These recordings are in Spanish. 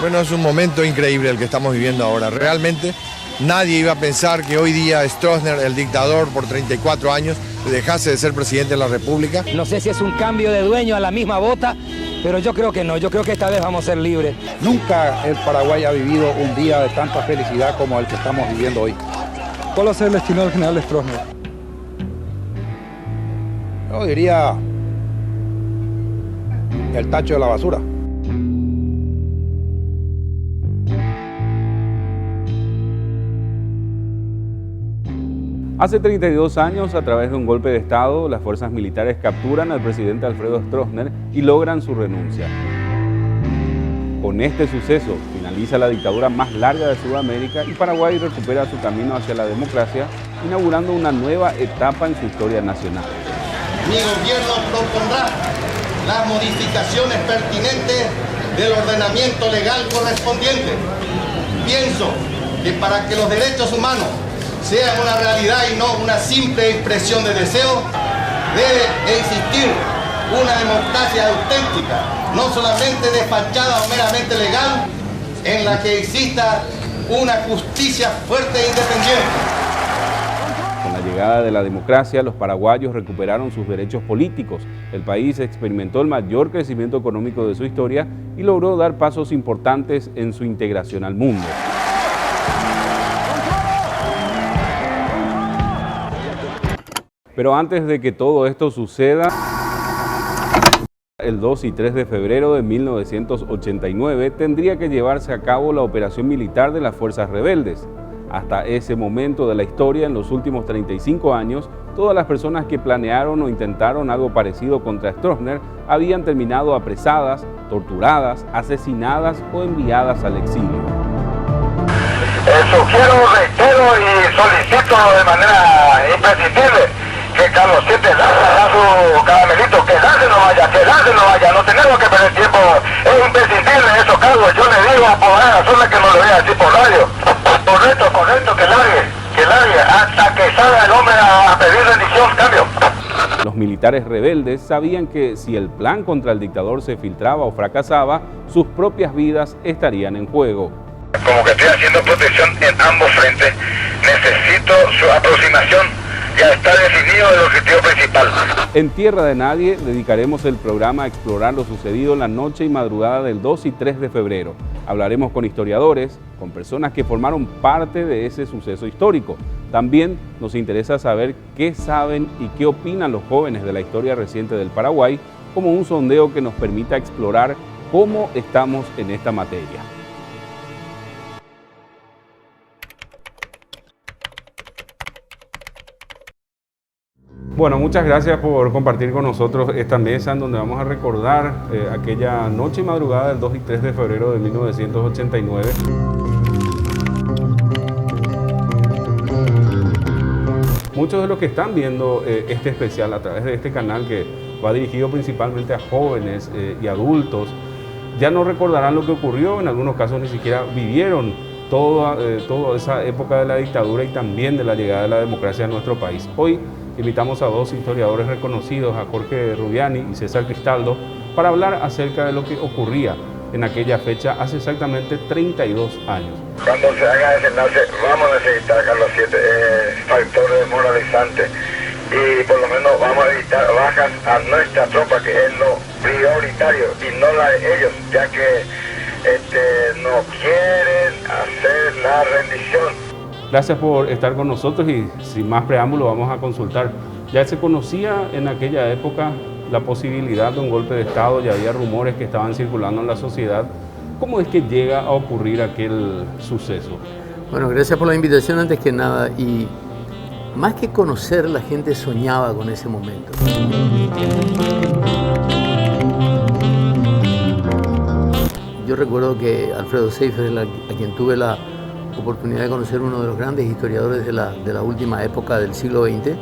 Bueno, es un momento increíble el que estamos viviendo ahora. Realmente nadie iba a pensar que hoy día Stroessner, el dictador por 34 años, dejase de ser presidente de la República. No sé si es un cambio de dueño a la misma bota, pero yo creo que no. Yo creo que esta vez vamos a ser libres. Nunca el Paraguay ha vivido un día de tanta felicidad como el que estamos viviendo hoy. ¿Cuál va a ser el destino del general Stroessner? Yo diría el tacho de la basura. Hace 32 años, a través de un golpe de Estado, las fuerzas militares capturan al presidente Alfredo Stroessner y logran su renuncia. Con este suceso finaliza la dictadura más larga de Sudamérica y Paraguay recupera su camino hacia la democracia, inaugurando una nueva etapa en su historia nacional. Mi gobierno propondrá las modificaciones pertinentes del ordenamiento legal correspondiente. Pienso que para que los derechos humanos sean una realidad y no una simple expresión de deseo, debe existir una democracia auténtica, no solamente despachada o meramente legal, en la que exista una justicia fuerte e independiente. Con la llegada de la democracia, los paraguayos recuperaron sus derechos políticos. El país experimentó el mayor crecimiento económico de su historia y logró dar pasos importantes en su integración al mundo. Pero antes de que todo esto suceda, el 2 y 3 de febrero de 1989 tendría que llevarse a cabo la operación militar de las fuerzas rebeldes. Hasta ese momento de la historia, en los últimos 35 años, todas las personas que planearon o intentaron algo parecido contra Stroessner habían terminado apresadas, torturadas, asesinadas o enviadas al exilio. Sugiero, reitero y solicito de manera imprescindible que Carlos VII da su caramelito, que Lance no vaya, no tenemos que perder tiempo, es imprescindible eso, Carlos, yo le digo a Podana, solo que no lo voy a decir por radio, correcto, que largue, hasta que salga el hombre a pedir rendición, cambio. Los militares rebeldes sabían que si el plan contra el dictador se filtraba o fracasaba, sus propias vidas estarían en juego. Como que estoy haciendo protección en ambos frentes, necesito su aproximación. Ya está definido el objetivo principal. En Tierra de Nadie dedicaremos el programa a explorar lo sucedido en la noche y madrugada del 2 y 3 de febrero. Hablaremos con historiadores, con personas que formaron parte de ese suceso histórico. También nos interesa saber qué saben y qué opinan los jóvenes de la historia reciente del Paraguay, como un sondeo que nos permita explorar cómo estamos en esta materia. Bueno, muchas gracias por compartir con nosotros esta mesa en donde vamos a recordar aquella noche y madrugada del 2 y 3 de febrero de 1989. Muchos de los que están viendo este especial a través de este canal, que va dirigido principalmente a jóvenes y adultos, ya no recordarán lo que ocurrió, en algunos casos ni siquiera vivieron toda esa época de la dictadura y también de la llegada de la democracia a nuestro país. Hoy invitamos a dos historiadores reconocidos, a Jorge Rubiani y César Cristaldo, para hablar acerca de lo que ocurría en aquella fecha hace exactamente 32 años. Cuando se haga ese enlace, vamos a necesitar a Carlos VII, factor desmoralizante, y por lo menos vamos a evitar bajas a nuestra tropa, que es lo prioritario, y no la de ellos, ya que no quieren hacer la rendición. Gracias por estar con nosotros y sin más preámbulo vamos a consultar. Ya se conocía en aquella época la posibilidad de un golpe de Estado, ya había rumores que estaban circulando en la sociedad. ¿Cómo es que llega a ocurrir aquel suceso? Bueno, gracias por la invitación antes que nada, y más que conocer, la gente soñaba con ese momento. Yo recuerdo que Alfredo Seifert, a quien tuve la oportunidad de conocer, uno de los grandes historiadores de la última época del siglo XX,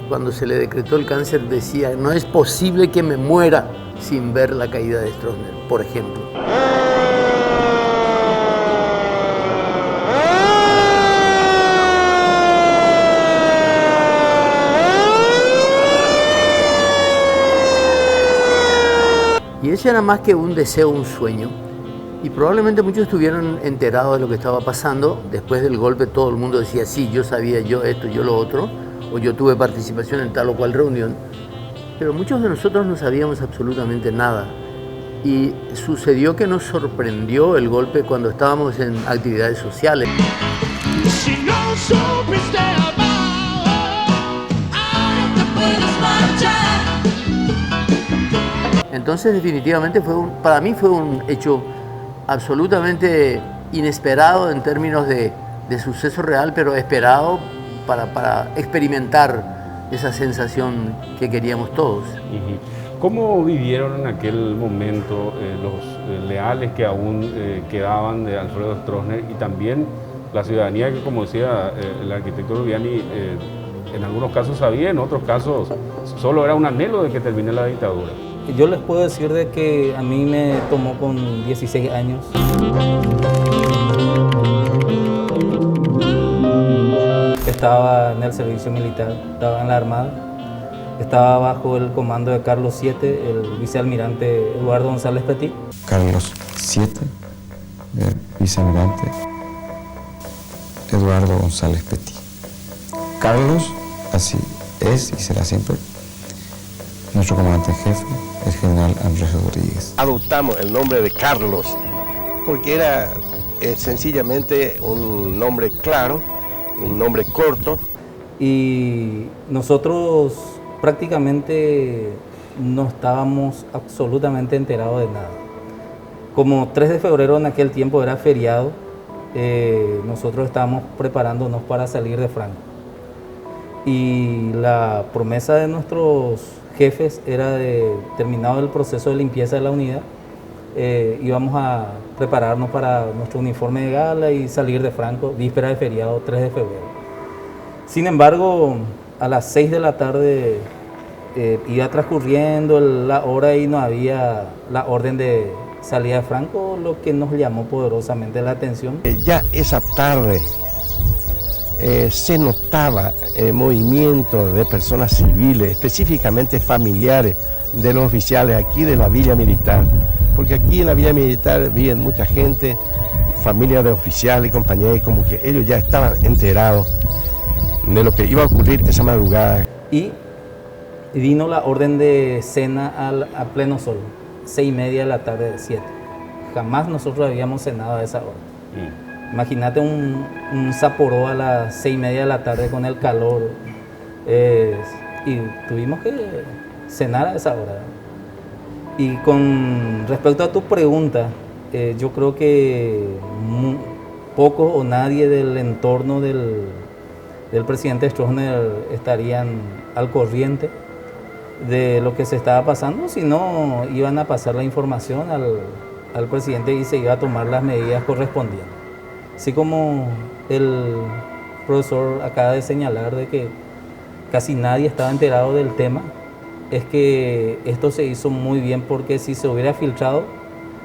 cuando se le decretó el cáncer, decía: no es posible que me muera sin ver la caída de Stroessner, por ejemplo. Y ese era más que un deseo, un sueño. Y probablemente muchos estuvieron enterados de lo que estaba pasando. Después del golpe todo el mundo decía, sí, yo sabía, yo esto, yo lo otro, o yo tuve participación en tal o cual reunión. Pero muchos de nosotros no sabíamos absolutamente nada. Y sucedió que nos sorprendió el golpe cuando estábamos en actividades sociales. Entonces definitivamente para mí fue un hecho absolutamente inesperado en términos de suceso real, pero esperado para experimentar esa sensación que queríamos todos. ¿Cómo vivieron en aquel momento los leales que aún quedaban de Alfredo Stroessner y también la ciudadanía que, como decía el arquitecto Rubiani, en algunos casos sabía, en otros casos solo era un anhelo de que termine la dictadura? Yo les puedo decir de que a mí me tomó con 16 años. Estaba en el servicio militar, estaba en la Armada. Estaba bajo el comando de Carlos VII, el vicealmirante Eduardo González Petit. Carlos VII, el vicealmirante Eduardo González Petit. Carlos, así es y será siempre nuestro comandante en jefe, el general Andrés Rodríguez. Adoptamos el nombre de Carlos porque era sencillamente un nombre claro, un nombre corto. Y nosotros prácticamente no estábamos absolutamente enterados de nada. Como 3 de febrero en aquel tiempo era feriado, nosotros estábamos preparándonos para salir de Franco. Y la promesa de nuestros jefes era de, terminado el proceso de limpieza de la unidad, íbamos a prepararnos para nuestro uniforme de gala y salir de Franco, víspera de feriado, 3 de febrero. Sin embargo, a las 6 de la tarde iba transcurriendo la hora y no había la orden de salida de Franco, lo que nos llamó poderosamente la atención. Ya esa tarde se notaba el movimiento de personas civiles, específicamente familiares de los oficiales aquí de la Villa Militar, porque aquí en la Villa Militar viven mucha gente, familias de oficiales y compañeros, y como que ellos ya estaban enterados de lo que iba a ocurrir esa madrugada. Y vino la orden de cena a pleno sol, 6:30 de la tarde, 7. Jamás nosotros habíamos cenado a esa hora. Imagínate un Saporó a las 6:30 de la tarde con el calor. Y tuvimos que cenar a esa hora. Y con respecto a tu pregunta, yo creo que poco o nadie del entorno del presidente Stroessner estarían al corriente de lo que se estaba pasando, si no iban a pasar la información al presidente y se iba a tomar las medidas correspondientes. Así como el profesor acaba de señalar de que casi nadie estaba enterado del tema, es que esto se hizo muy bien, porque si se hubiera filtrado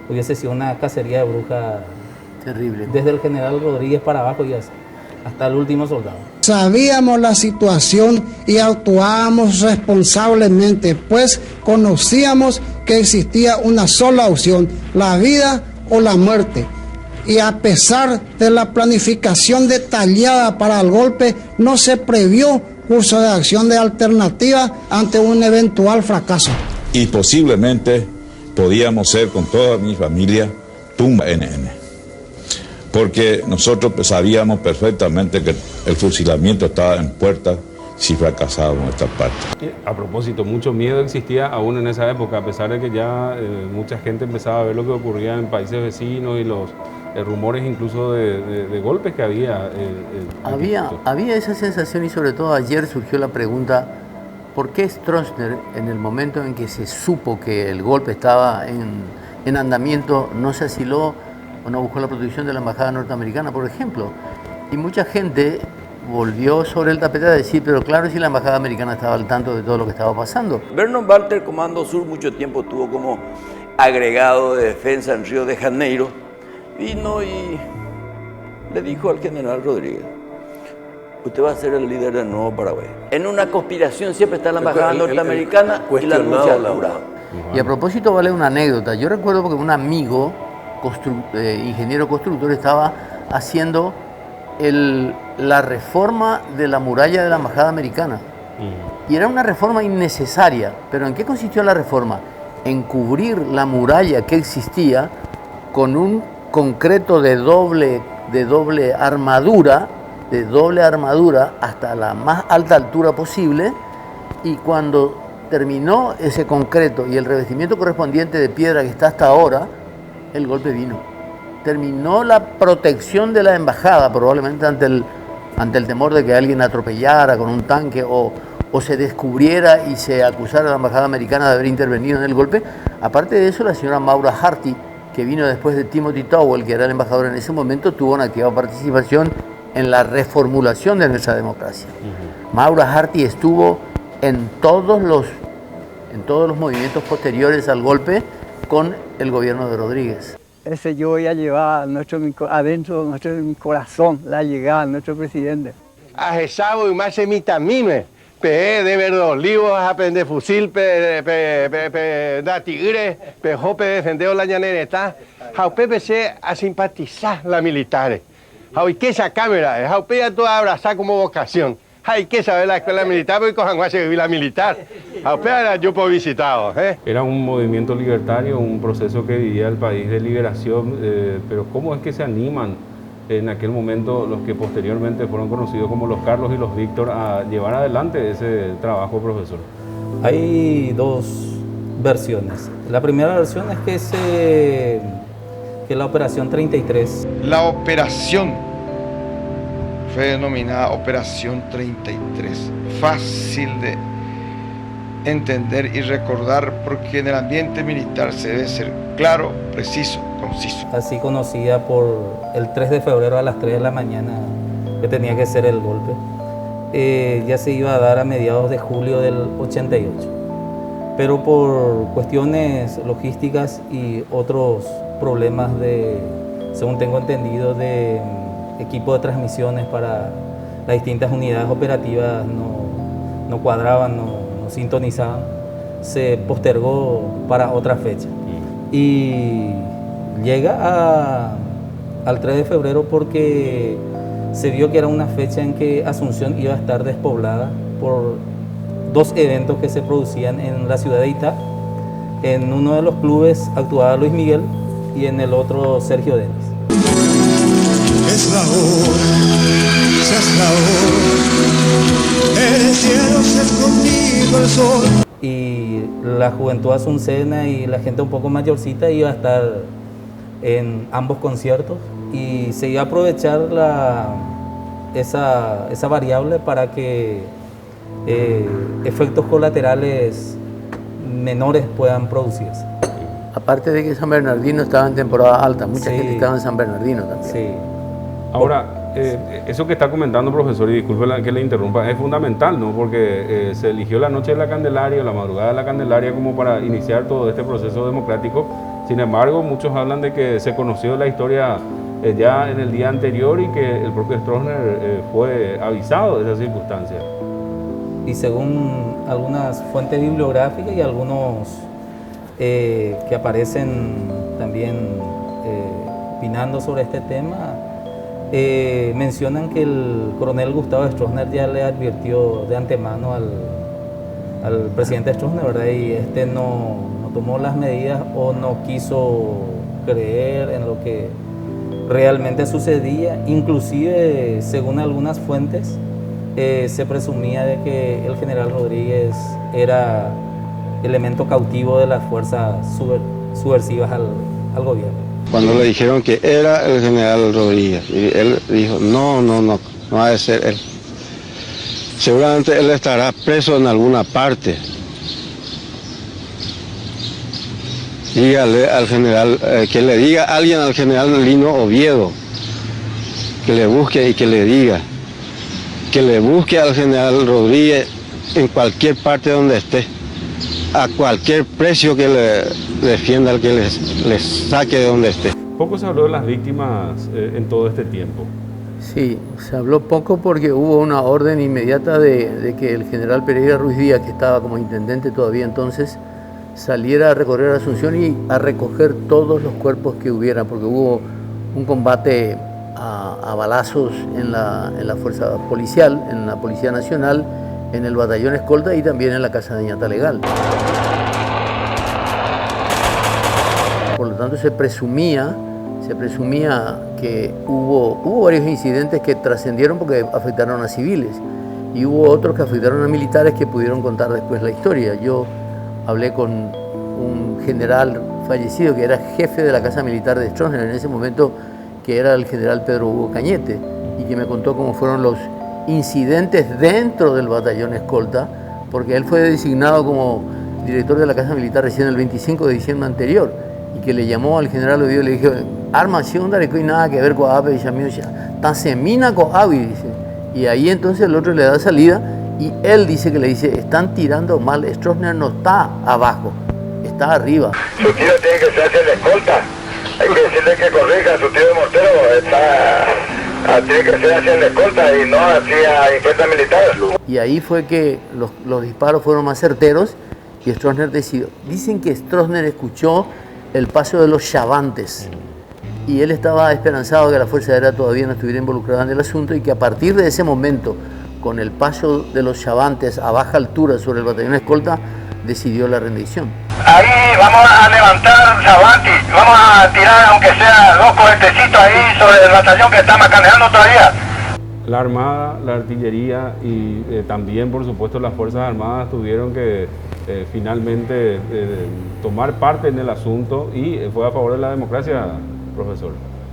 hubiese sido una cacería de brujas terrible. Desde el general Rodríguez para abajo y hasta el último soldado. Sabíamos la situación y actuábamos responsablemente, pues conocíamos que existía una sola opción, la vida o la muerte. Y a pesar de la planificación detallada para el golpe, no se previó curso de acción de alternativa ante un eventual fracaso. Y posiblemente podíamos ser con toda mi familia tumba NN. Porque nosotros sabíamos perfectamente que el fusilamiento estaba en puerta si fracasábamos esta parte. A propósito, mucho miedo existía aún en esa época, a pesar de que ya mucha gente empezaba a ver lo que ocurría en países vecinos y los rumores incluso de golpes que había. Había esa sensación, y sobre todo ayer surgió la pregunta, ¿por qué Stroessner, en el momento en que se supo que el golpe estaba en andamiento, no se asiló o no buscó la protección de la embajada norteamericana, por ejemplo? Y mucha gente volvió sobre el tapete a decir, pero claro, si la embajada americana estaba al tanto de todo lo que estaba pasando. Vernon Walter, Comando Sur, mucho tiempo tuvo como agregado de defensa en Río de Janeiro. Vino y le dijo al general Rodríguez, usted va a ser el líder del nuevo Paraguay. En una conspiración siempre está la embajada norteamericana y la nunciatura. Y a propósito vale una anécdota. Yo recuerdo porque un amigo ingeniero constructor, estaba haciendo la reforma de la muralla de la Embajada Americana. Y era una reforma innecesaria. ¿Pero en qué consistió la reforma? En cubrir la muralla que existía con un concreto de doble armadura hasta la más alta altura posible, y cuando terminó ese concreto y el revestimiento correspondiente de piedra que está hasta ahora, el golpe vino. Terminó la protección de la embajada, probablemente ante el temor de que alguien atropellara con un tanque o se descubriera y se acusara a la embajada americana de haber intervenido en el golpe. Aparte de eso, la señora Maura Harty, que vino después de Timothy Towell, que era el embajador en ese momento, tuvo una activa participación en la reformulación de nuestra democracia. Maura Harty estuvo en todos los movimientos posteriores al golpe con el gobierno de Rodríguez. Ese yo voy a llevar adentro de mi corazón la llegada de nuestro presidente. A Jesabo y más semitamime, de verdolivos, a prender fusil, da tigre, jope defender la llanera, jaupe se a simpatizar la militares. Hay que esa cámara, jaupe ya toda abrazar como vocación. Hay que saber la escuela militar porque cojan a seguir la militar. Apenas yo por visitado. Era un movimiento libertario, un proceso que vivía el país de liberación, pero ¿cómo es que se animan en aquel momento los que posteriormente fueron conocidos como los Carlos y los Víctor a llevar adelante ese trabajo, profesor? Hay dos versiones. La primera versión es que la Operación 33. La operación fue denominada Operación 33. Fácil de entender y recordar porque en el ambiente militar se debe ser claro, preciso, conciso. Así conocida por el 3 de febrero a las 3 de la mañana que tenía que ser el golpe. Ya se iba a dar a mediados de julio del 88. Pero por cuestiones logísticas y otros problemas según tengo entendido, de equipo de transmisiones para las distintas unidades operativas no cuadraban, no sintonizaban, se postergó para otra fecha. Y llega al 3 de febrero porque se vio que era una fecha en que Asunción iba a estar despoblada por dos eventos que se producían en la ciudad de Itá. En uno de los clubes actuaba Luis Miguel y en el otro Sergio Denis. Es la hora, ya es la hora, en el cielo se ha escondido el sol. Y la juventud asuncena y la gente un poco mayorcita iba a estar en ambos conciertos y se iba a aprovechar esa variable para que efectos colaterales menores puedan producirse. Aparte de que San Bernardino estaba en temporada alta, mucha gente estaba en San Bernardino también. Sí. Ahora, eso que está comentando, profesor, y disculpe que le interrumpa, es fundamental, ¿no? Porque se eligió la noche de la Candelaria, la madrugada de la Candelaria, como para iniciar todo este proceso democrático. Sin embargo, muchos hablan de que se conoció la historia ya en el día anterior y que el propio Stroessner fue avisado de esa circunstancia. Y según algunas fuentes bibliográficas y algunos que aparecen también opinando sobre este tema, mencionan que el coronel Gustavo Stroessner ya le advirtió de antemano al presidente Stroessner, ¿verdad? Y este no tomó las medidas o no quiso creer en lo que realmente sucedía. Inclusive, según algunas fuentes, se presumía de que el general Rodríguez era elemento cautivo de las fuerzas subversivas al gobierno. Cuando le dijeron que era el general Rodríguez, y él dijo, no ha de ser él. Seguramente él estará preso en alguna parte. Dígale al general, que le diga a alguien al general Lino Oviedo, que le busque y que le diga, que le busque al general Rodríguez en cualquier parte donde esté, a cualquier precio que le defienda, al que les saque de donde esté. Poco se habló de las víctimas en todo este tiempo. Sí, se habló poco porque hubo una orden inmediata de que el general Pereira Ruiz Díaz, que estaba como intendente todavía entonces, saliera a recorrer Asunción y a recoger todos los cuerpos que hubiera, porque hubo un combate a balazos en la fuerza policial, en la Policía Nacional, en el batallón escolta y también en la Casa de Ñata Legal. Por lo tanto se presumía que hubo varios incidentes que trascendieron porque afectaron a civiles y hubo otros que afectaron a militares que pudieron contar después la historia. Yo hablé con un general fallecido que era jefe de la Casa Militar de Stroessner en ese momento, que era el general Pedro Hugo Cañete, y que me contó cómo fueron los incidentes dentro del batallón escolta, porque él fue designado como director de la Casa Militar recién el 25 de diciembre anterior, y que le llamó al general Ovidio y le dijo: arma, si onda, no hay nada que ver con APE, y tan semina con AVI, dice. Y ahí entonces el otro le da salida, y él dice que le dice: están tirando mal, Stroessner no está abajo, está arriba. Su tiro tiene que ser hacia la escolta. Hay que decirle que corrija, su tiro de mortero tiene que ser hacia la escolta y no hacia influencia militar. Y ahí fue que los disparos fueron más certeros y Stroessner decidió. Dicen que Stroessner escuchó el paso de los chavantes y él estaba esperanzado que la Fuerza Aérea todavía no estuviera involucrada en el asunto y que a partir de ese momento, con el paso de los chavantes a baja altura sobre el batallón escolta, decidió la rendición. Ahí vamos a levantar Chavanti, vamos a tirar aunque sea 2 cohetecitos ahí sobre el batallón que está macaneando todavía. La Armada, la Artillería y también, por supuesto, las Fuerzas Armadas tuvieron que finalmente tomar parte en el asunto y fue a favor de la democracia, profesor.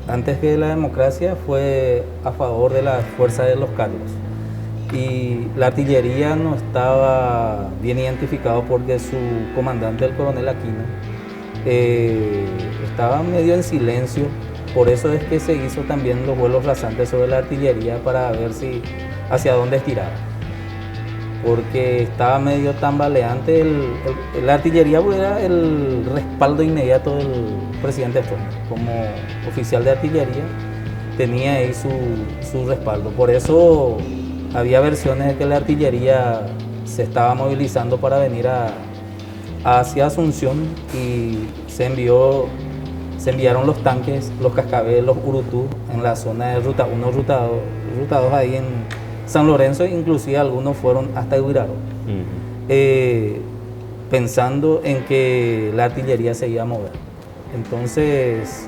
Antes que la democracia fue a favor de la Fuerza de los Carlos. Y la artillería no estaba bien identificado porque su comandante, el coronel Aquino, estaba medio en silencio. Por eso es que se hizo también los vuelos rasantes sobre la artillería para ver hacia dónde estiraba. Porque estaba medio tambaleante. La artillería era el respaldo inmediato del presidente Stroessner. Como oficial de artillería tenía ahí su respaldo. Por eso había versiones de que la artillería se estaba movilizando para venir hacia Asunción y se enviaron los tanques, los cascabeles, los Urutú en la zona de Ruta 1, Ruta 2 ahí en San Lorenzo, inclusive algunos fueron hasta Guiraro, pensando en que la artillería se iba a mover. Entonces,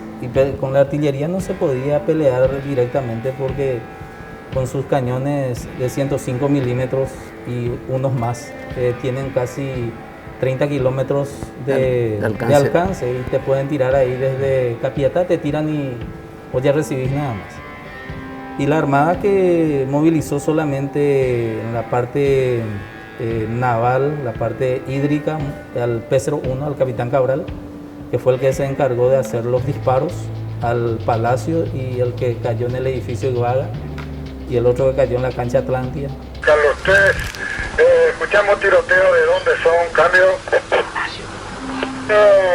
con la artillería no se podía pelear directamente porque con sus cañones de 105 milímetros y unos más, tienen casi 30 kilómetros de alcance y te pueden tirar ahí desde Capiatá, te tiran y vos ya recibís nada más. Y la Armada, que movilizó solamente en la parte naval, la parte hídrica, al P-01, al capitán Cabral, que fue el que se encargó de hacer los disparos al Palacio y el que cayó en el edificio Iguaga, y el otro que cayó en la cancha Atlántida. Carlos 3, escuchamos tiroteo, ¿de dónde son? Cambio.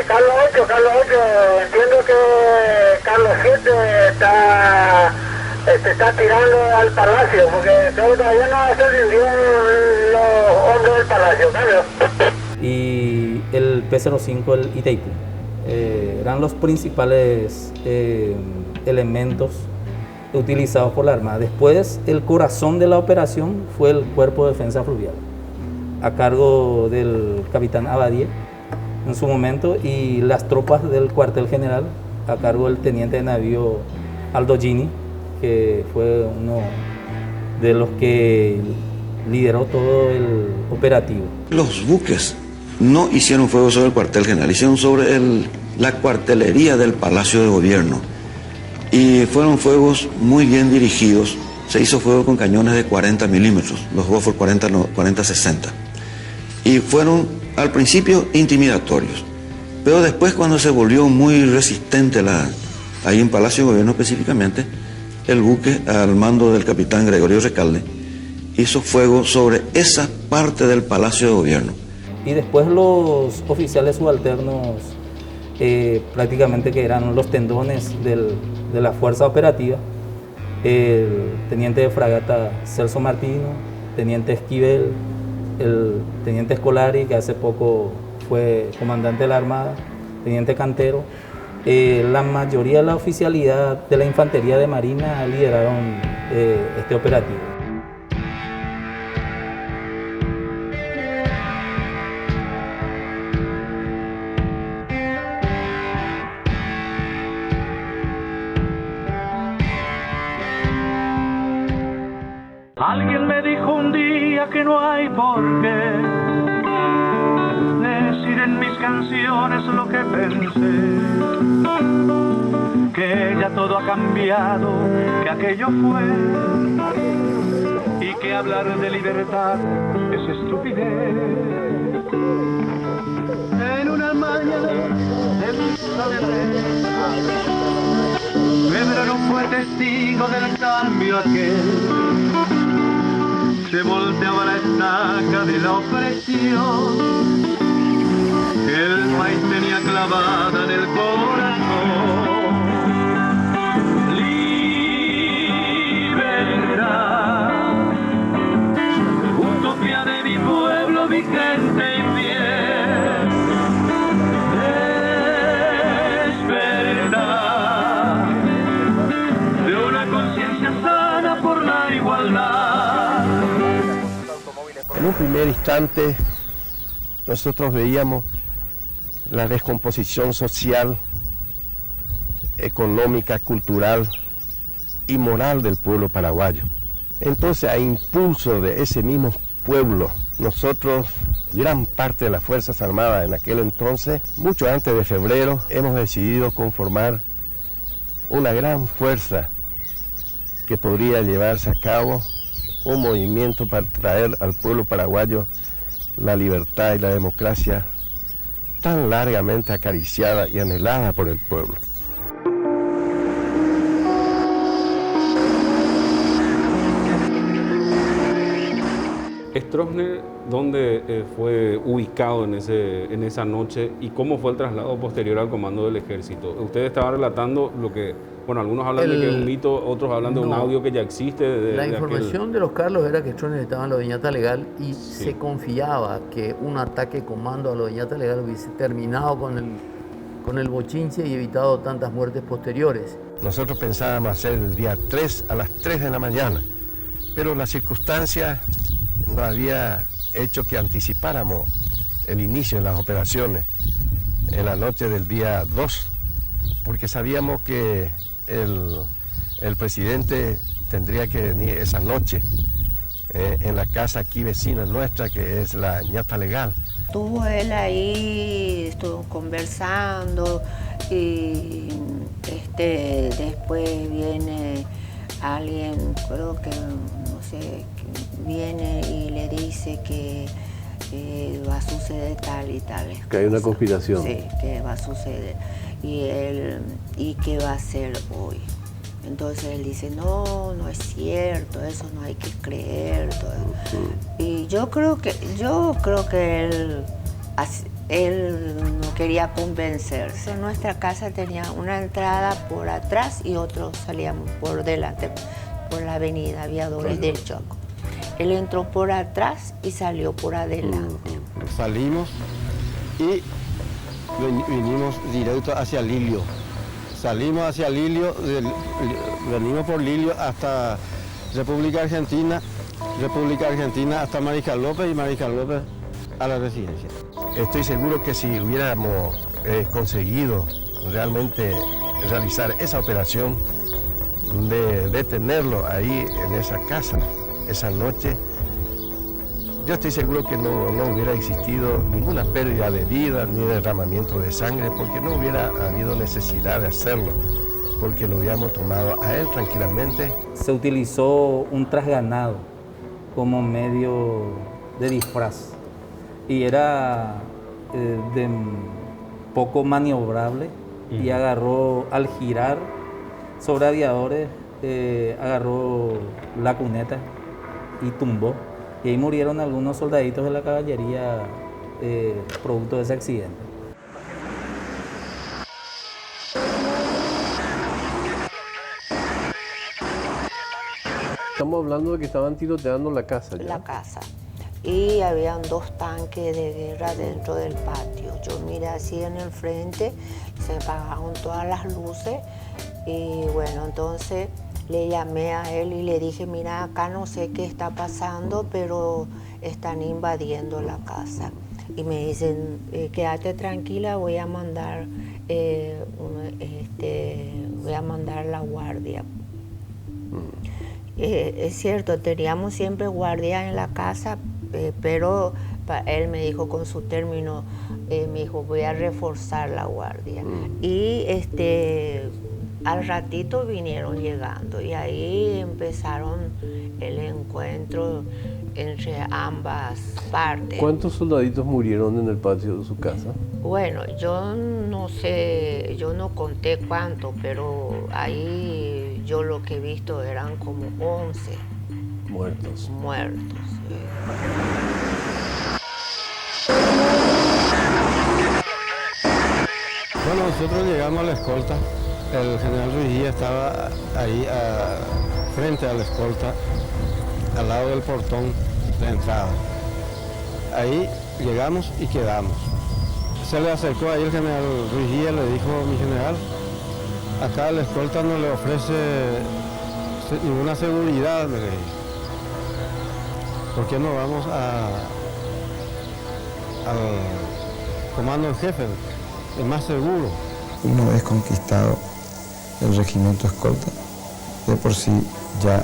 Carlos 8, entiendo que Carlos 7 está tirando al Palacio, porque todavía no se rindió los hombres del Palacio, cambio. Y el P-05, el Itaipú, eran los principales elementos utilizados por la Armada. Después, el corazón de la operación fue el Cuerpo de Defensa Fluvial, a cargo del capitán Abadie en su momento, y las tropas del cuartel general, a cargo del teniente de navío Aldo Gini, que fue uno de los que lideró todo el operativo. Los buques no hicieron fuego sobre el cuartel general, hicieron sobre la cuartelería del Palacio de Gobierno. Y fueron fuegos muy bien dirigidos. Se hizo fuego con cañones de 40 milímetros, los Bofors 40-60. Y fueron al principio intimidatorios. Pero después, cuando se volvió muy resistente ahí en Palacio de Gobierno específicamente, el buque, al mando del capitán Gregorio Recalde, hizo fuego sobre esa parte del Palacio de Gobierno. Y después los oficiales subalternos, prácticamente que eran los tendones de la fuerza operativa, el teniente de fragata Celso Martino, teniente Esquivel, el teniente Escolari, que hace poco fue comandante de la Armada, teniente Cantero. La mayoría de la oficialidad de la Infantería de Marina lideraron este operativo. Alguien me dijo un día que no hay por qué decir en mis canciones lo que pensé, que ya todo ha cambiado, que aquello fue, y que hablar de libertad es estupidez. En una mañana de misa de rey, Pedro no fue testigo del cambio aquel. Se volteaba la estaca de la opresión que el país tenía clavada en el corazón. Libertad, utopía de mi pueblo, mi gente y fiel. Despertar de una conciencia sana por la igualdad. En un primer instante, nosotros veíamos la descomposición social, económica, cultural y moral del pueblo paraguayo. Entonces, a impulso de ese mismo pueblo, nosotros, gran parte de las Fuerzas Armadas en aquel entonces, mucho antes de febrero, hemos decidido conformar una gran fuerza que podría llevarse a cabo un movimiento para traer al pueblo paraguayo la libertad y la democracia tan largamente acariciada y anhelada por el pueblo. Stroessner, ¿dónde fue ubicado en esa noche y cómo fue el traslado posterior al comando del ejército? Ustedes estaban relatando lo que, bueno, algunos hablan de que es un mito, otros hablan de un audio que ya existe. La información de los Carlos era que Stroessner estaba en la Oñata Legal y se confiaba que un ataque comando a la Oñata Legal hubiese terminado con el bochinche y evitado tantas muertes posteriores. Nosotros pensábamos hacer el día 3 a las 3 de la mañana, pero la circunstancia no había hecho que anticipáramos el inicio de las operaciones en la noche del día 2, porque sabíamos que el presidente tendría que venir esa noche en la casa aquí vecina nuestra, que es la Oñata Legal. Estuvo él ahí, estuvo conversando y después viene alguien, creo que, no sé, viene y le dice que va a suceder tal y tal. Que hay una conspiración. Sí, que va a suceder. ¿Y qué va a hacer hoy? Entonces él dice, no es cierto, eso no hay que creer. Y yo creo que él no quería convencerse. Nuestra casa tenía una entrada por atrás y otros salíamos por delante, por la avenida Aviadores del Chaco. Él entró por atrás y salió por adelante. Salimos y vinimos directo hacia Lilio. Salimos hacia Lilio, venimos por Lilio hasta República Argentina hasta Mariscal López y Mariscal López a la residencia. Estoy seguro que si hubiéramos conseguido realmente realizar esa operación de detenerlo ahí en esa casa, esa noche, yo estoy seguro que no hubiera existido ninguna pérdida de vida ni derramamiento de sangre, porque no hubiera habido necesidad de hacerlo, porque lo habíamos tomado a él tranquilamente. Se utilizó un trasganado como medio de disfraz y era poco maniobrable y agarró, al girar sobre Aviadores, agarró la cuneta y tumbó. Y ahí murieron algunos soldaditos de la caballería producto de ese accidente. Estamos hablando de que estaban tiroteando la casa ya. La casa. y habían 2 tanques de guerra dentro del patio. Yo miré así en el frente, se apagaron todas las luces y bueno, entonces le llamé a él y le dije, mira, acá no sé qué está pasando, pero están invadiendo la casa. Y me dicen, quédate tranquila, voy a mandar la guardia. Es cierto, teníamos siempre guardia en la casa, pero él me dijo con su término, me dijo, voy a reforzar la guardia. Y al ratito vinieron llegando y ahí empezaron el encuentro entre ambas partes. ¿Cuántos soldaditos murieron en el patio de su casa? Bueno, yo no sé, yo no conté cuánto, pero ahí yo lo que he visto eran como 11 muertos. Bueno, nosotros llegamos a la escolta. El general Ruiz estaba ahí frente a la escolta, al lado del portón de entrada. Ahí llegamos y quedamos. Se le acercó ahí el general Ruiz y le dijo, mi general, acá la escolta no le ofrece ninguna seguridad, me dijo. ¿Por qué no vamos al comando en jefe? Es más seguro. Una vez conquistado el regimiento escolta, de por sí ya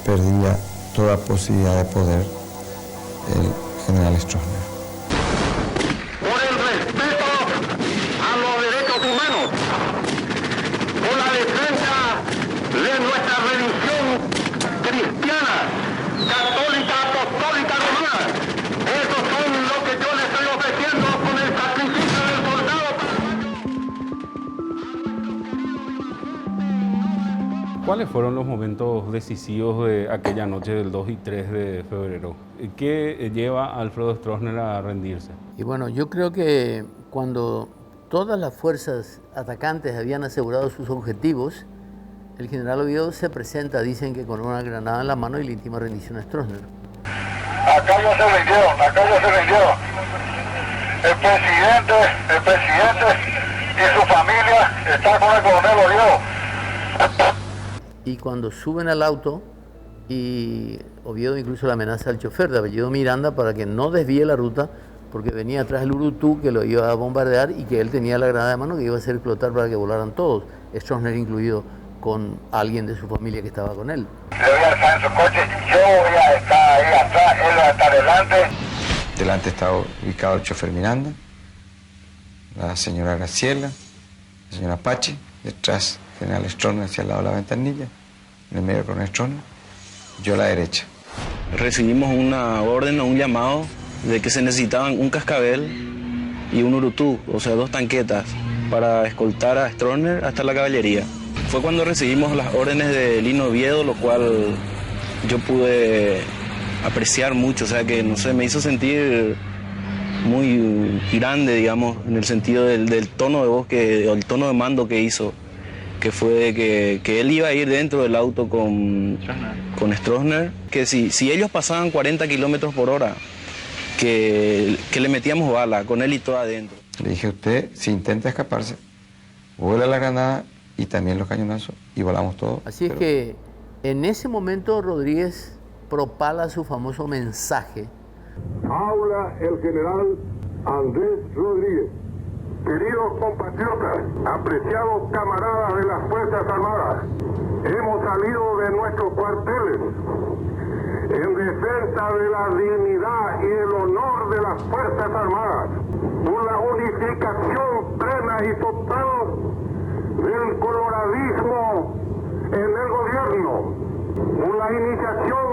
perdía toda posibilidad de poder el general Stroessner. Por el respeto a los derechos humanos, por la defensa de nuestra religión cristiana, católica, apostólica, romana. Esos son lo que yo le estoy ofreciendo con el sacrificio del soldado. ¿Cuáles fueron los momentos decisivos de aquella noche del 2 y 3 de febrero? ¿Qué lleva a Alfredo Stroessner a rendirse? Y bueno, yo creo que cuando todas las fuerzas atacantes habían asegurado sus objetivos, el general Oviedo se presenta, dicen que con una granada en la mano, y le intima rendición a Stroessner. Acá ya se rindió. El presidente y su familia están con el coronel Oviedo. Y cuando suben al auto, y Oviedo incluso le amenaza al chofer de apellido Miranda para que no desvíe la ruta, porque venía atrás el Urutú que lo iba a bombardear y que él tenía la granada de mano que iba a hacer explotar para que volaran todos, Stroessner incluido, con alguien de su familia que estaba con él. Yo voy a estar en su coche, yo voy a estar ahí atrás, él va a estar delante. Delante estaba ubicado el chofer Miranda, la señora Graciela, la señora Pachi, detrás el general Stroessner hacia el lado de la ventanilla, en el medio con Stroessner, yo a la derecha. Recibimos una orden o un llamado de que se necesitaban un cascabel y un Urutú, o sea, 2 tanquetas, para escoltar a Stroessner hasta la caballería. Fue cuando recibimos las órdenes de Lino Oviedo, lo cual yo pude apreciar mucho, o sea que, no sé, me hizo sentir muy grande, digamos, en el sentido del tono de voz, el tono de mando que hizo, que fue que él iba a ir dentro del auto con Stroessner, que si ellos pasaban 40 kilómetros por hora, que le metíamos bala, con él y todo adentro. Le dije, usted, si intenta escaparse, vuela la granada y también los cañonazos y volamos todos. Así es que en ese momento Rodríguez propala su famoso mensaje. Habla el general Andrés Rodríguez. Queridos compatriotas, apreciados camaradas de las Fuerzas Armadas, hemos salido de nuestros cuarteles en defensa de la dignidad y el honor de las Fuerzas Armadas, por la unificación plena y total del coloradismo en el gobierno, por la iniciación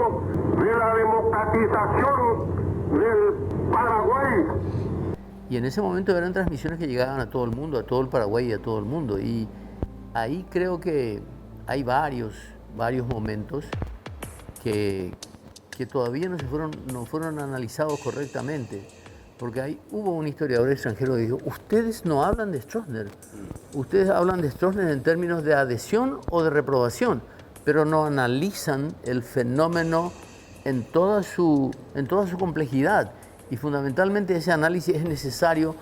de la democratización del Paraguay. Y en ese momento eran transmisiones que llegaban a todo el mundo, a todo el Paraguay y a todo el mundo. Y ahí creo que hay varios momentos que todavía no fueron analizados correctamente. Porque hubo un historiador extranjero que dijo, ustedes no hablan de Stroessner, ustedes hablan de Stroessner en términos de adhesión o de reprobación, pero no analizan el fenómeno en toda su complejidad. Y fundamentalmente ese análisis es necesario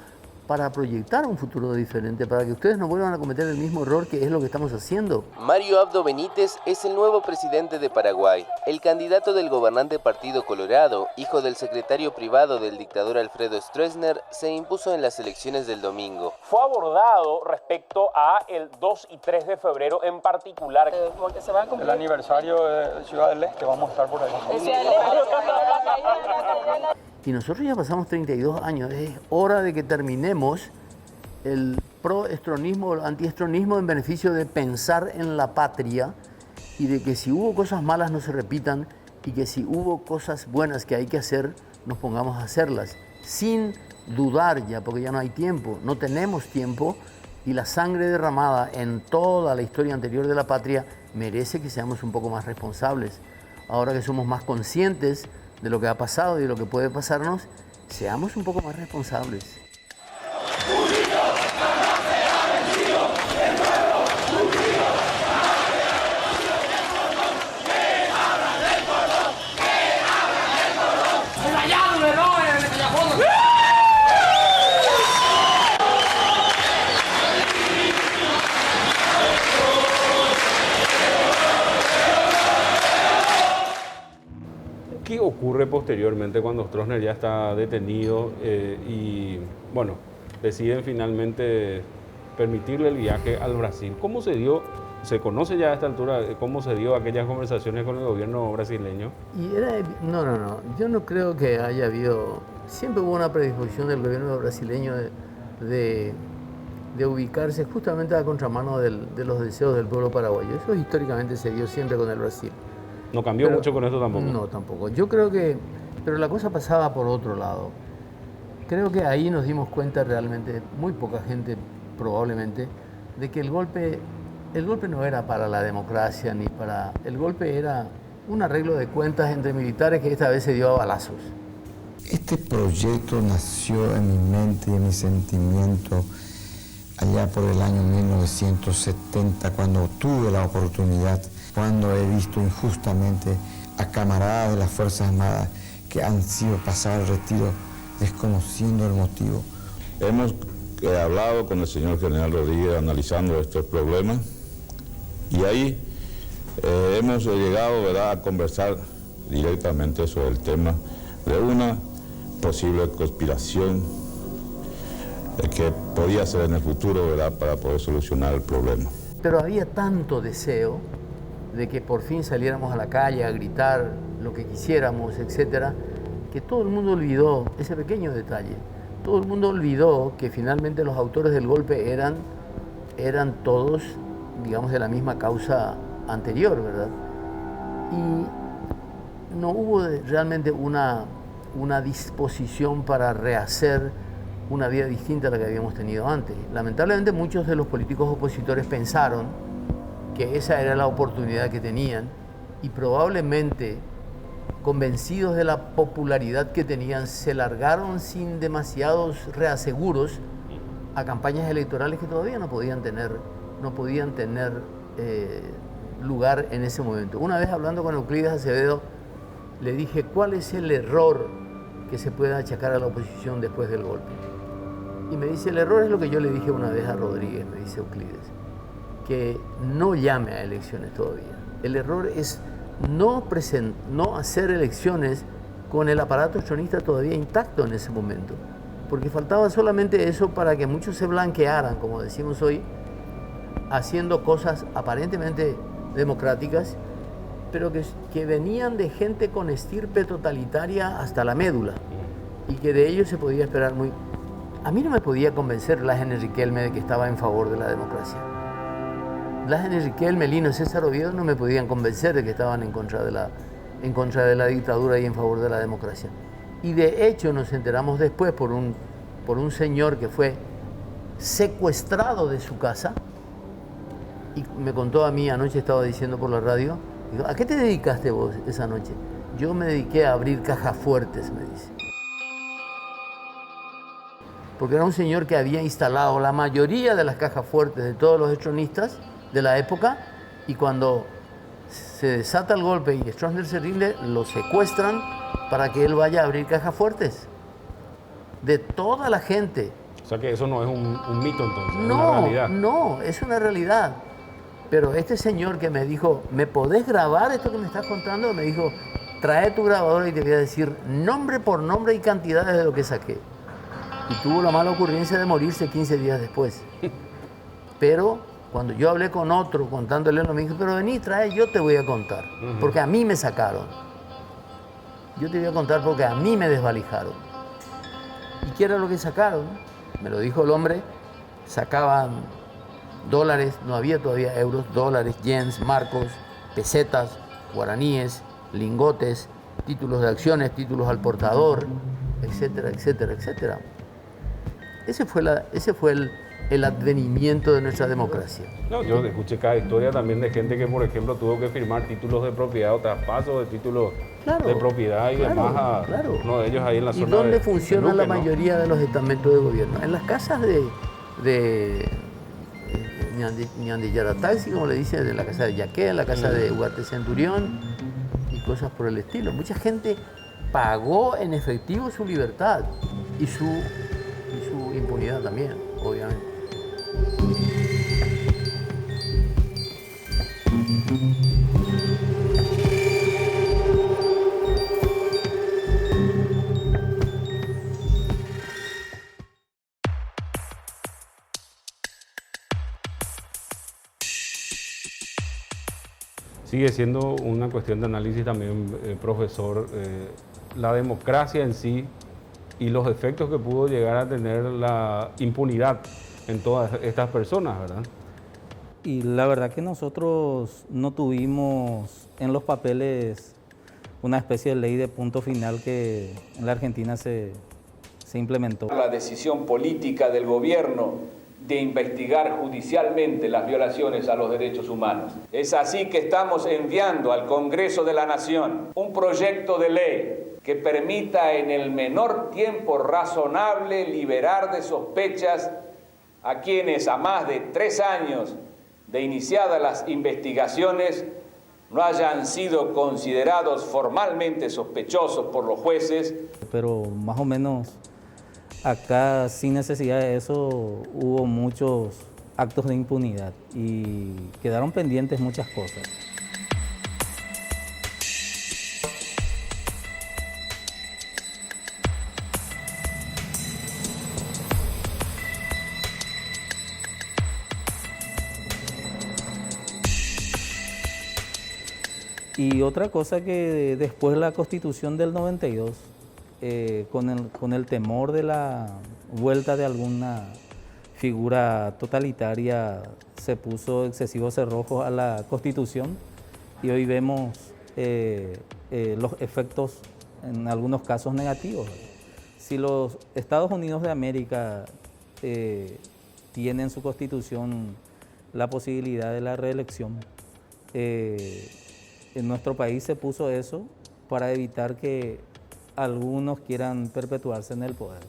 para proyectar un futuro diferente, para que ustedes no vuelvan a cometer el mismo error que es lo que estamos haciendo. Mario Abdo Benítez es el nuevo presidente de Paraguay. El candidato del gobernante Partido Colorado, hijo del secretario privado del dictador Alfredo Stroessner, se impuso en las elecciones del domingo. Fue abordado respecto a el 2 y 3 de febrero en particular. Porque se va a cumplir el aniversario de Ciudad del Este, vamos a estar por ahí. Y nosotros ya pasamos 32 años, es hora de que terminemos el pro-estronismo, el anti-estronismo en beneficio de pensar en la patria y de que si hubo cosas malas no se repitan y que si hubo cosas buenas que hay que hacer, nos pongamos a hacerlas, sin dudar ya, porque ya no hay tiempo, no tenemos tiempo y la sangre derramada en toda la historia anterior de la patria merece que seamos un poco más responsables. Ahora que somos más conscientes de lo que ha pasado y de lo que puede pasarnos, seamos un poco más responsables. ¿Qué ocurre posteriormente cuando Stroessner ya está detenido y, bueno, deciden finalmente permitirle el viaje al Brasil? ¿Cómo se dio, se conoce ya a esta altura, cómo se dio aquellas conversaciones con el gobierno brasileño? No, yo no creo que haya habido, siempre hubo una predisposición del gobierno brasileño de ubicarse justamente a contramano de los deseos del pueblo paraguayo. Eso históricamente se dio siempre con el Brasil. ¿No cambió mucho con esto tampoco? No, tampoco. Yo creo que, pero la cosa pasaba por otro lado. Creo que ahí nos dimos cuenta realmente, muy poca gente probablemente, de que el golpe no era para la democracia ni para... El golpe era un arreglo de cuentas entre militares que esta vez se dio a balazos. Este proyecto nació en mi mente y en mi sentimiento allá por el año 1970, cuando tuve la oportunidad, cuando he visto injustamente a camaradas de las Fuerzas Armadas que han sido pasados al retiro desconociendo el motivo. Hemos hablado con el señor general Rodríguez analizando estos problemas y ahí hemos llegado, ¿verdad?, a conversar directamente sobre el tema de una posible conspiración que podía ser en el futuro, ¿verdad?, para poder solucionar el problema. Pero había tanto deseo de que por fin saliéramos a la calle a gritar lo que quisiéramos, etcétera, que todo el mundo olvidó ese pequeño detalle. Todo el mundo olvidó que finalmente los autores del golpe eran todos, digamos, de la misma causa anterior, ¿verdad? Y no hubo realmente una disposición para rehacer una vida distinta a la que habíamos tenido antes. Lamentablemente muchos de los políticos opositores pensaron que esa era la oportunidad que tenían y probablemente, convencidos de la popularidad que tenían, se largaron sin demasiados reaseguros a campañas electorales que todavía no podían tener lugar en ese momento. Una vez hablando con Euclides Acevedo, le dije, ¿cuál es el error que se puede achacar a la oposición después del golpe? Y me dice, el error es lo que yo le dije una vez a Rodríguez, me dice Euclides, que no llame a elecciones todavía. El error es no hacer elecciones con el aparato estronista todavía intacto en ese momento, porque faltaba solamente eso para que muchos se blanquearan, como decimos hoy, haciendo cosas aparentemente democráticas, pero que venían de gente con estirpe totalitaria hasta la médula, y que de ellos se podía esperar muy... A mí no me podía convencer Lajen Riquelme de que estaba en favor de la democracia. Lajen Riquelme, Lino, César Oviedo no me podían convencer de que estaban en contra de la dictadura y en favor de la democracia. Y de hecho nos enteramos después por un señor que fue secuestrado de su casa y me contó a mí, anoche estaba diciendo por la radio, digo, ¿a qué te dedicaste vos esa noche? Yo me dediqué a abrir cajas fuertes, me dice. Porque era un señor que había instalado la mayoría de las cajas fuertes de todos los estronistas de la época, y cuando se desata el golpe y Stroessner se rinde, lo secuestran para que él vaya a abrir cajas fuertes. De toda la gente. O sea que eso no es un mito entonces, No, es una realidad. no, es una realidad. Pero este señor que me dijo, ¿me podés grabar esto que me estás contando? Me dijo, trae tu grabadora y te voy a decir nombre por nombre y cantidades de lo que saqué. Y tuvo la mala ocurrencia de morirse 15 días después. Pero cuando yo hablé con otro contándole lo mismo, pero vení, trae, yo te voy a contar. Porque a mí me sacaron. Yo te voy a contar porque a mí me desvalijaron. ¿Y qué era lo que sacaron? Me lo dijo el hombre, sacaban dólares, no había todavía euros, dólares, yens, marcos, pesetas, guaraníes, lingotes, títulos de acciones, títulos al portador, etcétera, etcétera, etcétera. Ese fue el advenimiento de nuestra democracia. No, yo escuché cada historia también de gente que, por ejemplo, tuvo que firmar títulos de propiedad o traspasos de títulos de propiedad y demás a uno de ellos ahí en la zona. ¿Y dónde de funciona Luque, la ¿no? mayoría de los estamentos de gobierno? En las casas de Ñandillarataxi, como le dicen, en la casa de Yaqué, en la casa de Ugarte Centurión y cosas por el estilo. Mucha gente pagó en efectivo su libertad y su impunidad también, obviamente. Sigue siendo una cuestión de análisis también, profesor, la democracia en sí y los efectos que pudo llegar a tener la impunidad en todas estas personas, ¿verdad? Y la verdad que nosotros no tuvimos en los papeles una especie de ley de punto final que en la Argentina se implementó. La decisión política del gobierno de investigar judicialmente las violaciones a los derechos humanos. Es así que estamos enviando al Congreso de la Nación un proyecto de ley que permita en el menor tiempo razonable liberar de sospechas a quienes a más de 3 años de iniciadas las investigaciones no hayan sido considerados formalmente sospechosos por los jueces. Pero más o menos acá, sin necesidad de eso, hubo muchos actos de impunidad y quedaron pendientes muchas cosas. Y otra cosa que después de la Constitución del 92, con el temor de la vuelta de alguna figura totalitaria, se puso excesivos cerrojos a la Constitución y hoy vemos los efectos en algunos casos negativos. Si los Estados Unidos de América tienen en su Constitución la posibilidad de la reelección, en nuestro país se puso eso para evitar que algunos quieran perpetuarse en el poder.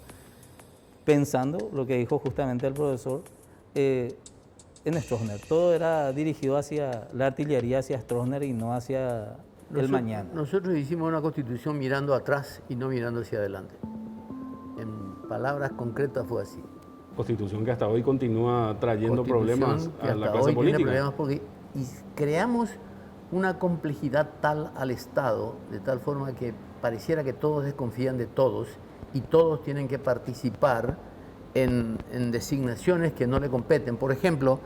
Pensando lo que dijo justamente el profesor en Stroessner. Todo era dirigido hacia la artillería, hacia Stroessner y no hacia el mañana. Nosotros hicimos una constitución mirando atrás y no mirando hacia adelante. En palabras concretas fue así. Constitución que hasta hoy continúa trayendo problemas a la clase política. Problemas porque creamos una complejidad tal al Estado, de tal forma que pareciera que todos desconfían de todos y todos tienen que participar en designaciones que no le competen. Por ejemplo,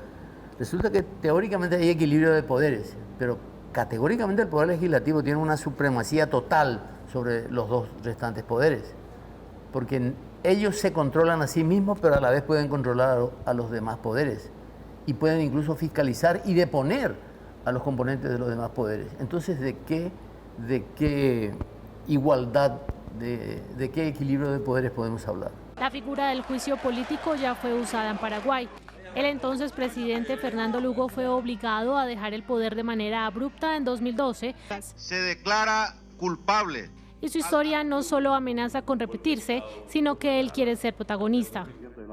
resulta que teóricamente hay equilibrio de poderes, pero categóricamente el Poder Legislativo tiene una supremacía total sobre los dos restantes poderes, porque ellos se controlan a sí mismos, pero a la vez pueden controlar a los demás poderes y pueden incluso fiscalizar y deponer a los componentes de los demás poderes. Entonces, ¿de qué igualdad, de qué equilibrio de poderes podemos hablar? La figura del juicio político ya fue usada en Paraguay. El entonces presidente Fernando Lugo fue obligado a dejar el poder de manera abrupta en 2012. Se declara culpable. Y su historia no solo amenaza con repetirse, sino que él quiere ser protagonista.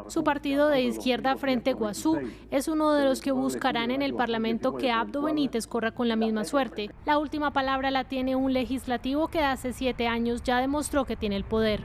Su partido de izquierda, Frente Guazú, es uno de los que buscarán en el Parlamento que Abdo Benítez corra con la misma suerte. La última palabra la tiene un legislativo que hace 7 años ya demostró que tiene el poder.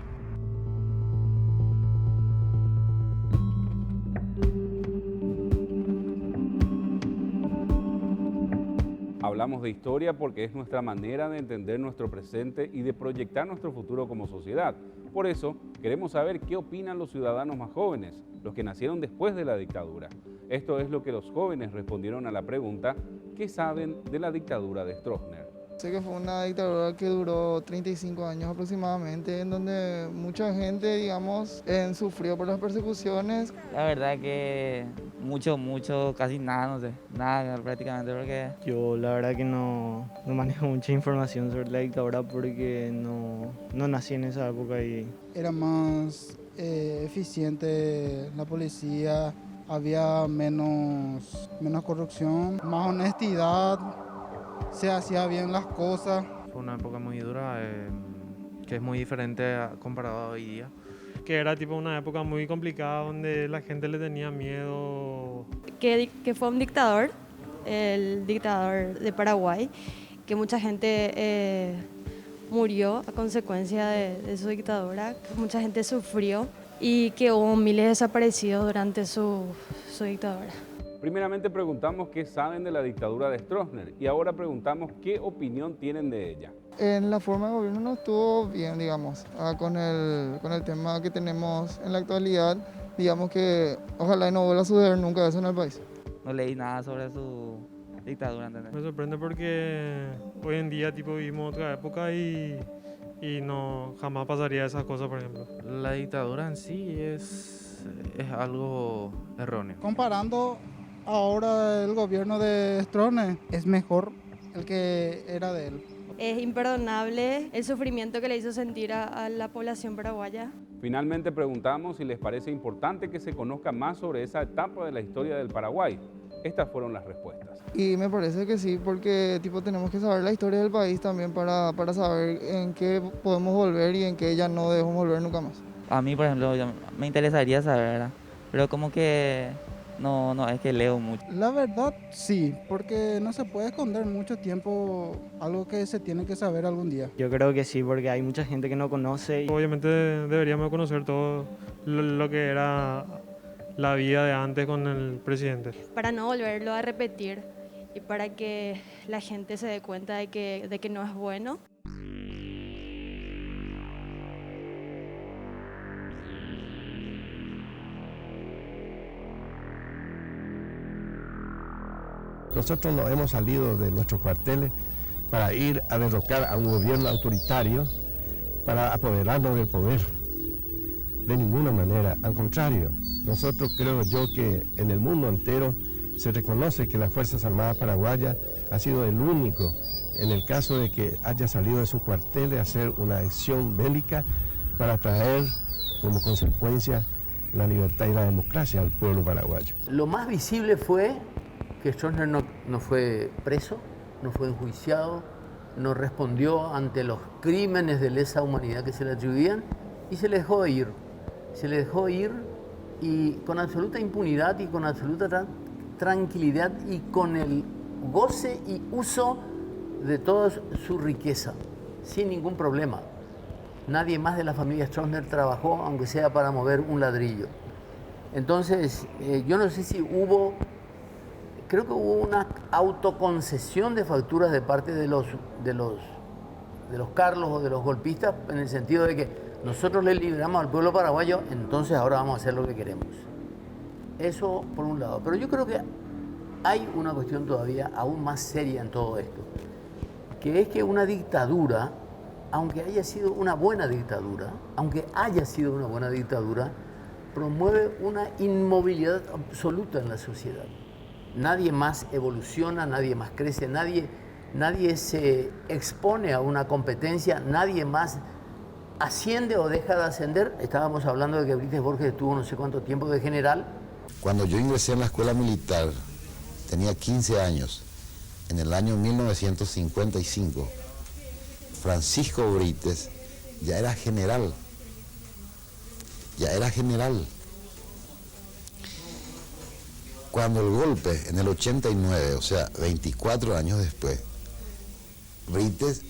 Hablamos de historia porque es nuestra manera de entender nuestro presente y de proyectar nuestro futuro como sociedad. Por eso, queremos saber qué opinan los ciudadanos más jóvenes, los que nacieron después de la dictadura. Esto es lo que los jóvenes respondieron a la pregunta ¿qué saben de la dictadura de Stroessner? Sé que fue una dictadura que duró 35 años aproximadamente, en donde mucha gente, digamos, sufrió por las persecuciones. La verdad que mucho, casi nada, no sé, nada prácticamente, porque... Yo la verdad que no manejo mucha información sobre la dictadura porque no nací en esa época y... Era más eficiente la policía, había menos corrupción, más honestidad. Se hacía bien las cosas. Fue una época muy dura, que es muy diferente comparado a hoy día. Que era tipo una época muy complicada donde la gente le tenía miedo. Que fue un dictador, el dictador de Paraguay, que mucha gente murió a consecuencia de su dictadura, que mucha gente sufrió y que hubo miles de desaparecidos durante su dictadura. Primeramente preguntamos qué saben de la dictadura de Stroessner y ahora preguntamos qué opinión tienen de ella. En la forma de gobierno no estuvo bien, digamos, con el tema que tenemos en la actualidad. Digamos que ojalá no vuelva a suceder nunca eso en el país. No leí nada sobre su dictadura, ¿entendés? Me sorprende porque hoy en día tipo vivimos otra época y no jamás pasaría esas cosas, por ejemplo. La dictadura en sí es algo erróneo. Comparando ahora el gobierno de Stroessner, es mejor el que era de él. Es imperdonable el sufrimiento que le hizo sentir a la población paraguaya. Finalmente preguntamos si les parece importante que se conozca más sobre esa etapa de la historia del Paraguay. Estas fueron las respuestas. Y me parece que sí, porque tenemos que saber la historia del país también para saber en qué podemos volver y en qué ya no debemos volver nunca más. A mí, por ejemplo, me interesaría saber, ¿verdad? Pero como que no es que leo mucho. La verdad sí, porque no se puede esconder mucho tiempo algo que se tiene que saber algún día. Yo creo que sí, porque hay mucha gente que no conoce. Obviamente deberíamos conocer todo lo que era la vida de antes con el presidente. Para no volverlo a repetir y para que la gente se dé cuenta de que no es bueno. Nosotros no hemos salido de nuestros cuarteles para ir a derrocar a un gobierno autoritario, para apoderarnos del poder. De ninguna manera, al contrario. Nosotros creo yo que en el mundo entero se reconoce que las Fuerzas Armadas Paraguayas ha sido el único, en el caso de que haya salido de sus cuarteles, a hacer una acción bélica para traer como consecuencia la libertad y la democracia al pueblo paraguayo. Lo más visible fue que Stroessner no fue preso, no fue enjuiciado, no respondió ante los crímenes de lesa humanidad que se le atribuían y se le dejó ir. Se le dejó ir y con absoluta impunidad y con absoluta tranquilidad y con el goce y uso de toda su riqueza, sin ningún problema. Nadie más de la familia Stroessner trabajó, aunque sea para mover un ladrillo. Entonces, yo no sé si creo que hubo una autoconcesión de facturas de parte de los Carlos o de los golpistas, en el sentido de que nosotros le libramos al pueblo paraguayo, entonces ahora vamos a hacer lo que queremos. Eso por un lado. Pero yo creo que hay una cuestión todavía aún más seria en todo esto, que es que una dictadura, aunque haya sido una buena dictadura, promueve una inmovilidad absoluta en la sociedad. Nadie más evoluciona, nadie más crece, nadie se expone a una competencia, nadie más asciende o deja de ascender. Estábamos hablando de que Brites Borges estuvo no sé cuánto tiempo de general. Cuando yo ingresé en la escuela militar, tenía 15 años, en el año 1955, Francisco Brites ya era general. Cuando el golpe, en el 89, o sea, 24 años después, Brites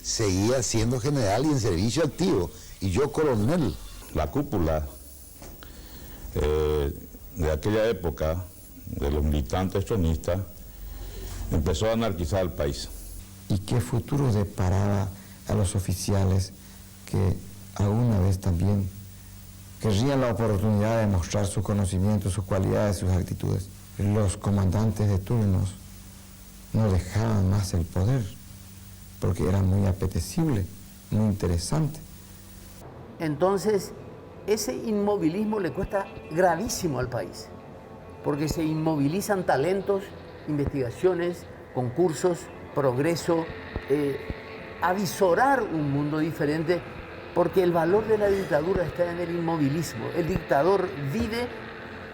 seguía siendo general y en servicio activo, y yo coronel. La cúpula de aquella época, de los militantes tronistas, empezó a anarquizar el país. ¿Y qué futuro deparaba a los oficiales que alguna vez también querrían la oportunidad de mostrar sus conocimientos, sus cualidades, sus actitudes? Los comandantes de turnos no dejaban más el poder, porque era muy apetecible, muy interesante. Entonces, ese inmovilismo le cuesta gravísimo al país, porque se inmovilizan talentos, investigaciones, concursos, progreso, avisorar un mundo diferente, porque el valor de la dictadura está en el inmovilismo. El dictador vive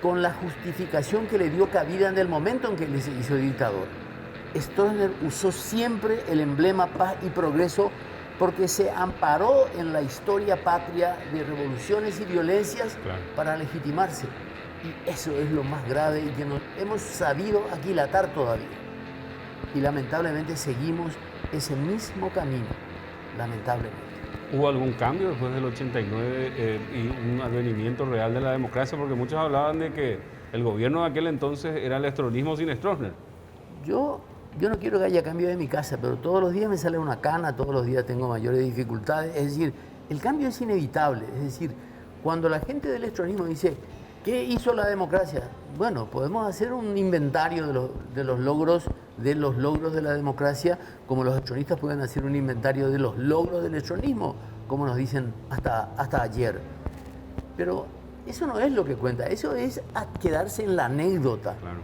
con la justificación que le dio cabida en el momento en que él se hizo dictador. Stroessner usó siempre el emblema paz y progreso porque se amparó en la historia patria de revoluciones y violencias para legitimarse. Y eso es lo más grave y que nos hemos sabido aquilatar todavía. Y lamentablemente seguimos ese mismo camino, lamentablemente. ¿Hubo algún cambio después del 89 y un advenimiento real de la democracia? Porque muchos hablaban de que el gobierno de aquel entonces era el stroessnerismo sin Stroessner. Yo no quiero que haya cambio de mi casa, pero todos los días me sale una cana, todos los días tengo mayores dificultades. Es decir, el cambio es inevitable. Es decir, cuando la gente del stroessnerismo dice, ¿qué hizo la democracia? Bueno, podemos hacer un inventario de los logros de la democracia, como los stroessneristas pueden hacer un inventario de los logros del stroessnerismo, como nos dicen hasta ayer. Pero eso no es lo que cuenta, eso es quedarse en la anécdota. Claro.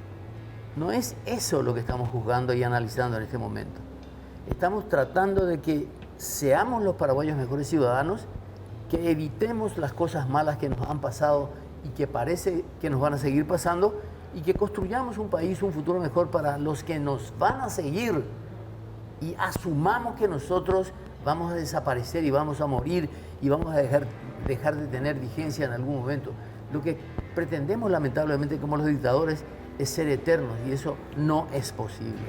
No es eso lo que estamos juzgando y analizando en este momento. Estamos tratando de que seamos los paraguayos mejores ciudadanos, que evitemos las cosas malas que nos han pasado y que parece que nos van a seguir pasando, y que construyamos un país, un futuro mejor para los que nos van a seguir, y asumamos que nosotros vamos a desaparecer y vamos a morir y vamos a dejar de tener vigencia en algún momento. Lo que pretendemos lamentablemente como los dictadores es ser eternos, y eso no es posible.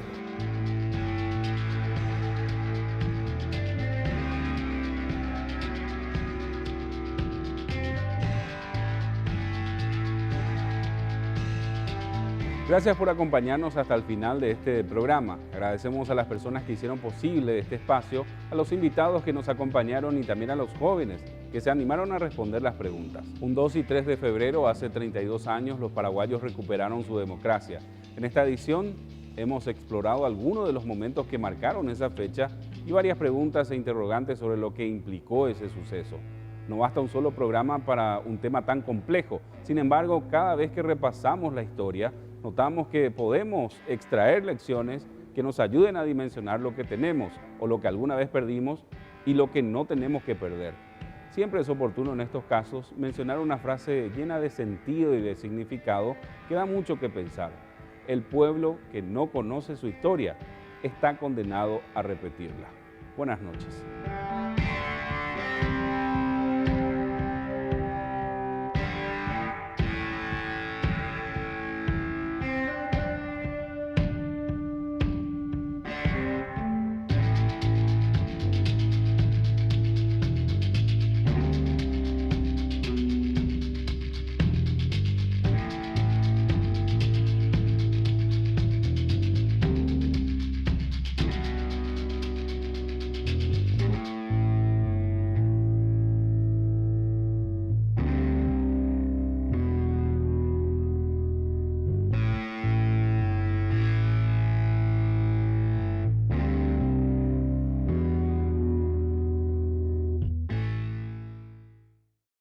Gracias por acompañarnos hasta el final de este programa. Agradecemos a las personas que hicieron posible este espacio, a los invitados que nos acompañaron y también a los jóvenes que se animaron a responder las preguntas. Un 2 y 3 de febrero, hace 32 años, los paraguayos recuperaron su democracia. En esta edición hemos explorado algunos de los momentos que marcaron esa fecha y varias preguntas e interrogantes sobre lo que implicó ese suceso. No basta un solo programa para un tema tan complejo. Sin embargo, cada vez que repasamos la historia, notamos que podemos extraer lecciones que nos ayuden a dimensionar lo que tenemos o lo que alguna vez perdimos y lo que no tenemos que perder. Siempre es oportuno en estos casos mencionar una frase llena de sentido y de significado que da mucho que pensar. El pueblo que no conoce su historia está condenado a repetirla. Buenas noches.